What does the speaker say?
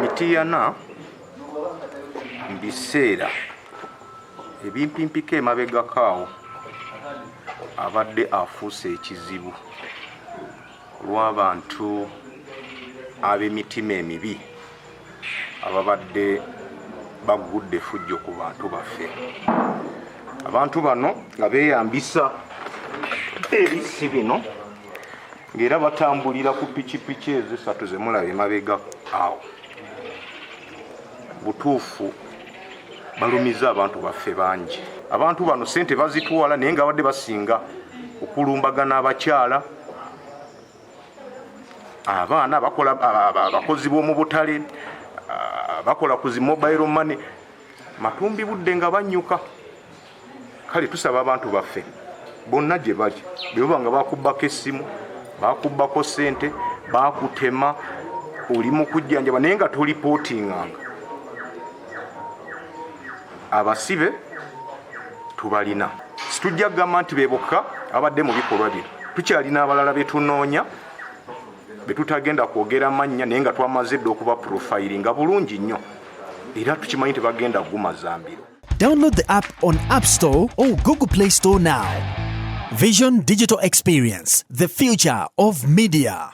Mityana mbiseera ebimpimpiko emabegakaawo abadde afuuse ekizibu olw'abantu ab'emitima emibi ababadde baggudde effujjo ku bantu baffe. Abantu bano nga beeyambisa ebisi bino ng'era batambulira ku pikipiki ezo esatu ze mulaba emabega awo. Butuufu balumiza abantu baffe bangi. Abantu bano ssente bazitwala naye nga badde basinga okulumbagana abakyala, abaana bakola abakozi b'omu butale, bakola ku zi mobile money, matumbi budde nga banyuka. Kale tusaba abantu baffe bonna gye bali bwe nga bakubbako essimu, bakubbako ssente, bakutema, oli mu kujjanjaba naye nga tolipootinganga, abasibe tubalina. Situjja kugamba nti be bokka abadde mu bikolwa bino, tukyalina abalala be tunoonya be tutagenda kwogera mannya naye nga twamaze dde okuba profilinga bulungi nnyo, era tukimanyi nti bagenda kugumaza mbiro. Download the app on App Store or Google Play Store now. Vision Digital Experience, the future of media.